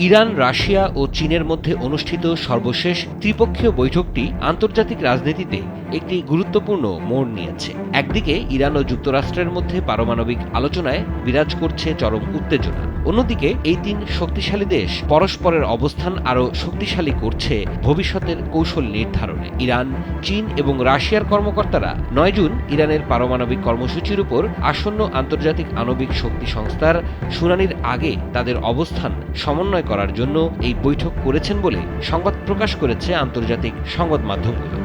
Iran, Russia ও চীনের মধ্যে অনুষ্ঠিত সর্বশেষ ত্রিপক্ষীয় বৈঠকটি আন্তর্জাতিক রাজনীতিতে একটি গুরুত্বপূর্ণ মোড় নিয়েছে। একদিকে ইরান ও যুক্তরাষ্ট্রের মধ্যে পারমাণবিক আলোচনায় বিরাজ করছে চরম উত্তেজনা, অন্যদিকে এই তিন শক্তিশালী দেশ পরস্পরের অবস্থান আরও শক্তিশালী করছে ভবিষ্যতের কৌশল নির্ধারণে। ইরান, চীন এবং রাশিয়ার কর্মকর্তারা ৯ জুন ইরানের পারমাণবিক কর্মসূচির উপর আসন্ন আন্তর্জাতিক আণবিক শক্তি সংস্থার শুনানির আগে তাদের অবস্থান সমন্বয় করার জন্য এই বৈঠক করেছেন বলে সংবাদ প্রকাশ করেছে আন্তর্জাতিক সংবাদ মাধ্যমগুলো।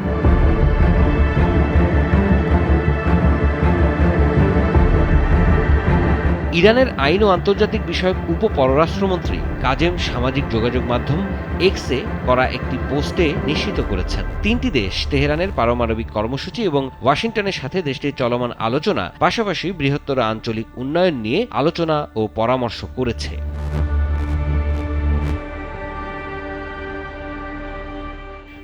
ইরানের আইন ও আন্তর্জাতিক বিষয়ক উপ-পররাষ্ট্রমন্ত্রী কাজেম সামাজিক যোগাযোগ মাধ্যম এক্সে করা একটি পোস্টে নিশ্চিত করেছেন, তিনটি দেশ তেহরানের পারমাণবিক কর্মসূচি এবং ওয়াশিংটনের সাথে দেশটির চলমান আলোচনা, পাশাপাশি বৃহত্তর আঞ্চলিক উন্নয়ন নিয়ে আলোচনা ও পরামর্শ করেছে।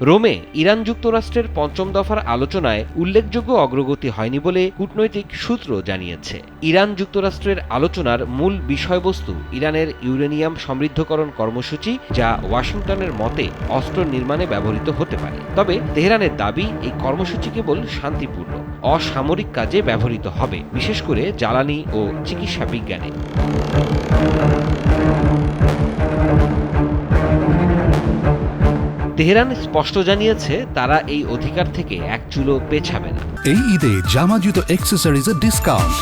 রোমে ইরান যুক্তরাষ্ট্রের পঞ্চম দফার আলোচনায় উল্লেখযোগ্য অগ্রগতি হয়নি বলে কূটনৈতিক সূত্র জানিয়েছে। ইরান যুক্তরাষ্ট্রের আলোচনার মূল বিষয়বস্তু ইরানের ইউরেনিয়াম সমৃদ্ধকরণ কর্মসূচি, যা ওয়াশিংটনের মতে অস্ত্র নির্মাণে ব্যবহৃত হতে পারে। তবে তেহরানের দাবি, এই কর্মসূচি কেবল শান্তিপূর্ণ, অসামরিক কাজে ব্যবহৃত হবে, বিশেষ করে জ্বালানি ও চিকিৎসা বিজ্ঞানে। তেহরান স্পষ্ট জানিয়েছে তারা এই অধিকার থেকে এক চুলও পেছাবে না। এই ঈদে জামা জুতো অ্যাক্সেসরিজের ডিসকাউন্ট।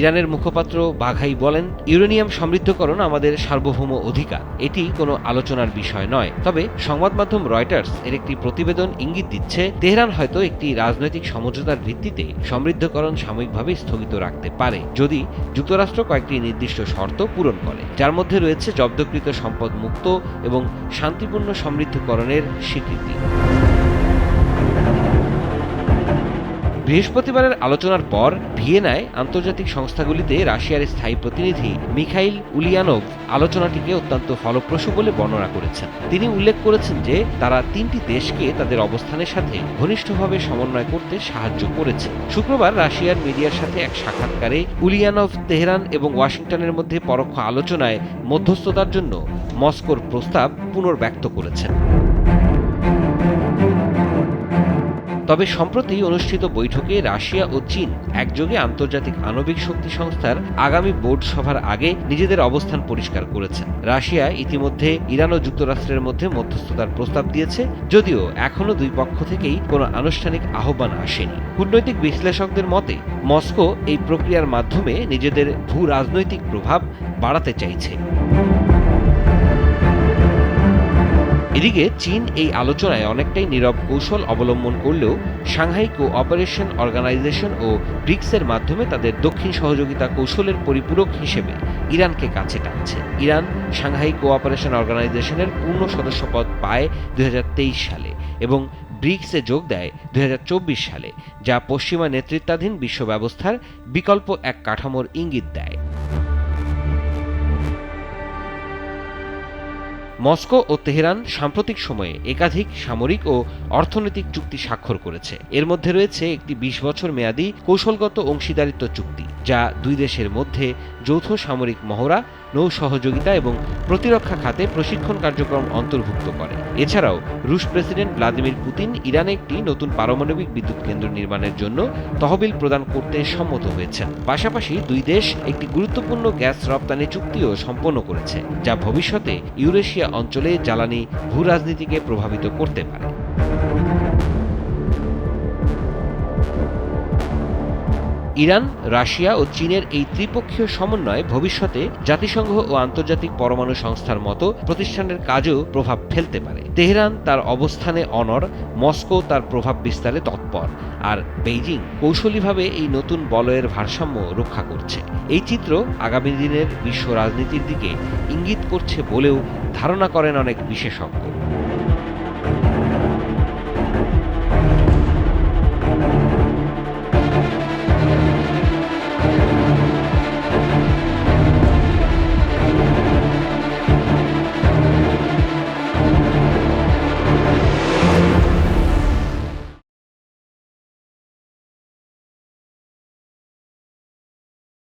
ইরানের মুখপাত্র বাঘাই বলেন, ইউরেনিয়াম সমৃদ্ধকরণ আমাদের সার্বভৌম অধিকার, এটি কোনো আলোচনার বিষয় নয়। তবে সংবাদ মাধ্যম রয়টার্স এর একটি প্রতিবেদন ইঙ্গিত দিচ্ছে তেহরান হয়তো একটি রাজনৈতিক সমঝোতার ভিত্তিতে সমৃদ্ধকরণ সাময়িকভাবে স্থগিত রাখতে পারে, যদি যুক্তরাষ্ট্র কয়েকটি নির্দিষ্ট শর্ত পূরণ করে, যার মধ্যে রয়েছে জব্দকৃত সম্পদ মুক্ত এবং শান্তিপূর্ণ সমৃদ্ধকরণের স্বীকৃতি। বৃহস্পতিবারের আলোচনার পর ভিয়েনায় আন্তর্জাতিক সংস্থাগুলিতে রাশিয়ার স্থায়ী প্রতিনিধি মিখাইল উলিয়ানোভ আলোচনাটিকে অত্যন্ত ফলপ্রসূ বলে বর্ণনা করেছেন। তিনি উল্লেখ করেছেন যে তারা তিনটি দেশকে তাদের অবস্থানের সাথে ঘনিষ্ঠভাবে সমন্বয় করতে সাহায্য করেছে। শুক্রবার রাশিয়ার মিডিয়ার সাথে এক সাক্ষাৎকারে উলিয়ানোভ তেহরান এবং ওয়াশিংটনের মধ্যে পরোক্ষ আলোচনায় মধ্যস্থতার জন্য মস্কোর প্রস্তাব পুনর্ব্যক্ত করেছেন। তবে সম্প্রতি অনুষ্ঠিত বৈঠকে রাশিয়া ও চীন একযোগে আন্তর্জাতিক আণবিক শক্তি সংস্থার আগামী বোর্ড সভার আগে নিজেদের অবস্থান পরিষ্কার করেছেন। রাশিয়া ইতিমধ্যে ইরান ও যুক্তরাষ্ট্রের মধ্যে মধ্যস্থতার প্রস্তাব দিয়েছে, যদিও এখনও দুই পক্ষ থেকেই কোনো আনুষ্ঠানিক আহ্বান আসেনি। কূটনৈতিক বিশ্লেষকদের মতে মস্কো এই প্রক্রিয়ার মাধ্যমে নিজেদের ভূ রাজনৈতিক প্রভাব বাড়াতে চাইছে। এদিকে চীন এই আলোচনায় অনেকটাই নীরব কৌশল অবলম্বন করলেও সাংহাই কোঅপারেশন অর্গানাইজেশন ও ব্রিক্সের মাধ্যমে তাদের দক্ষিণ সহযোগিতা কৌশলের পরিপূরক হিসেবে ইরানকে কাছে টানছে। ইরান সাংহাই কোঅপারেশন অর্গানাইজেশনের পূর্ণ সদস্যপদ পায় 2023 সালে এবং ব্রিক্সে যোগ দেয় 2024 সালে, যা পশ্চিমা নেতৃত্বাধীন বিশ্ব ব্যবস্থার বিকল্প এক কাঠামোর ইঙ্গিত দেয়। মস্কো ও তেহরান সাম্প্রতিক সময়ে একাধিক সামরিক ও অর্থনৈতিক চুক্তি স্বাক্ষর করেছে। এর মধ্যে রয়েছে একটি 20 বছর মেয়াদী কৌশলগত অংশীদারিত্ব চুক্তি, যা দুই দেশের মধ্যে যৌথ সামরিক মহড়া, নৌ সহযোগিতা এবং প্রতিরক্ষা খাতে প্রশিক্ষণ কার্যক্রম অন্তর্ভুক্ত করে। এছাড়াও রুশ প্রেসিডেন্ট ভ্লাদিমির পুতিন ইরানে একটি নতুন পারমাণবিক বিদ্যুৎ কেন্দ্র নির্মাণের জন্য তহবিল প্রদান করতে সম্মত হয়েছেন। পাশাপাশি দুই দেশ একটি গুরুত্বপূর্ণ গ্যাস রপ্তানি চুক্তিও সম্পন্ন করেছে, যা ভবিষ্যতে ইউরেশিয়া অঞ্চলে জ্বালানি ভূ রাজনীতিকে প্রভাবিত করতে পারে। ইরান, রাশিয়া ও চীনের এই ত্রিপক্ষীয় সমন্বয় ভবিষ্যতে জাতিসংঘ ও আন্তর্জাতিক পরমাণু সংস্থার মতো প্রতিষ্ঠানের কাজেও প্রভাব ফেলতে পারে। তেহরান তার অবস্থানে অনড়, মস্কো তার প্রভাব বিস্তারে তৎপর, আর বেইজিং কৌশলীভাবে এই নতুন বলয়ের ভারসাম্য রক্ষা করছে। এই চিত্র আগামী দিনের বিশ্ব রাজনীতির দিকে ইঙ্গিত করছে বলেও ধারণা করেন অনেক বিশেষজ্ঞ।